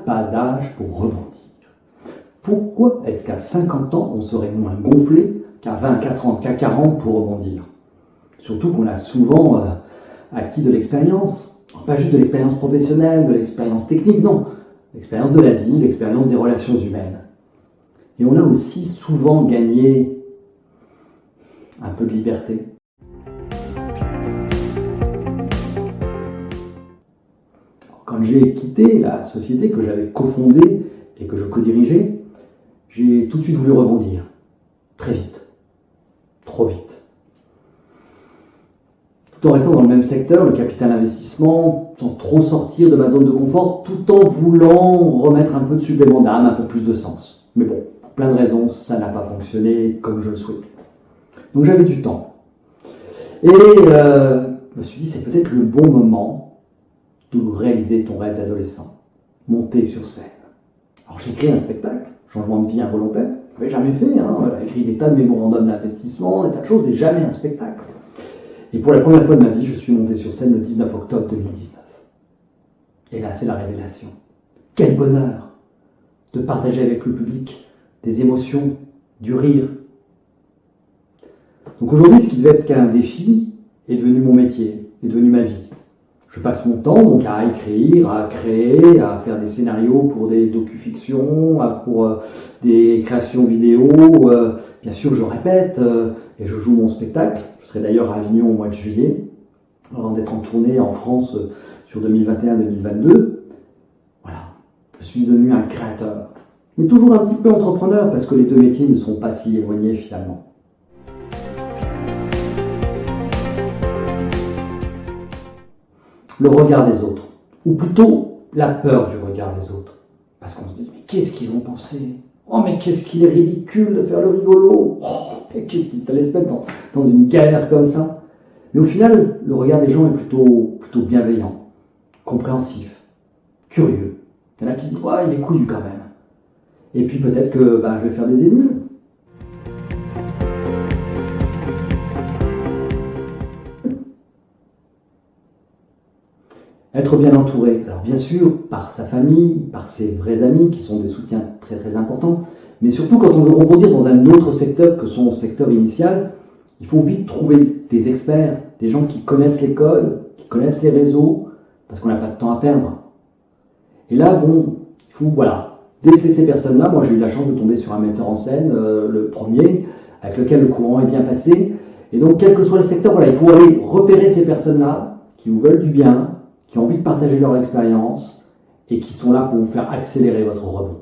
pas d'âge pour rebondir. Pourquoi est-ce qu'à 50 ans, on serait moins gonflé qu'à 20, 30, qu'à 40 pour rebondir? Surtout qu'on a souvent acquis de l'expérience. Pas juste de l'expérience professionnelle, de l'expérience technique, non. L'expérience de la vie, l'expérience des relations humaines. Et on a aussi souvent gagné un peu de liberté. Quand j'ai quitté la société que j'avais cofondée et que je co-dirigeais, j'ai tout de suite voulu rebondir. Très vite. Trop vite. Tout en restant dans le même secteur, le capital investissement, sans trop sortir de ma zone de confort, tout en voulant remettre un peu de supplément d'âme, un peu plus de sens. Mais bon, pour plein de raisons, ça n'a pas fonctionné comme je le souhaitais. Donc j'avais du temps. Et je me suis dit, c'est peut-être le bon moment de réaliser ton rêve d'adolescent. Monter sur scène. Alors j'ai créé un spectacle, changement de vie involontaire. Je n'avais jamais fait, j'avais écrit des tas de mémorandums d'investissement, des tas de choses, mais jamais un spectacle. Et pour la première fois de ma vie, je suis monté sur scène le 19 octobre 2019. Et là, c'est la révélation. Quel bonheur de partager avec le public des émotions, du rire. Donc aujourd'hui, ce qui devait être qu'un défi est devenu mon métier, est devenu ma vie. Je passe mon temps donc à écrire, à créer, à faire des scénarios pour des docu-fictions, pour des créations vidéo. Bien sûr, je répète et je joue mon spectacle. Je serai d'ailleurs à Avignon au mois de juillet, avant d'être en tournée en France sur 2021-2022. Voilà, je suis devenu un créateur. Mais toujours un petit peu entrepreneur, parce que les deux métiers ne sont pas si éloignés finalement. Le regard des autres, ou plutôt la peur du regard des autres. Parce qu'on se dit, mais qu'est-ce qu'ils vont penser? Oh, mais qu'est-ce qu'il est ridicule de faire le rigolo! Oh, mais qu'est-ce qu'il fallait se mettre dans une galère comme ça? Mais au final, le regard des gens est plutôt bienveillant, compréhensif, curieux. Il y en a qui se disent, ouais, il est couillu quand même. Et puis peut-être que je vais faire des émules. Être bien entouré, alors bien sûr, par sa famille, par ses vrais amis, qui sont des soutiens très très importants, mais surtout quand on veut rebondir dans un autre secteur que son secteur initial, il faut vite trouver des experts, des gens qui connaissent les codes, qui connaissent les réseaux, parce qu'on n'a pas de temps à perdre. Et là, il faut, laisser ces personnes-là. Moi, j'ai eu la chance de tomber sur un metteur en scène, le premier, avec lequel le courant est bien passé. Et donc, quel que soit le secteur, il faut aller repérer ces personnes-là qui vous veulent du bien, qui ont envie de partager leur expérience et qui sont là pour vous faire accélérer votre rebond.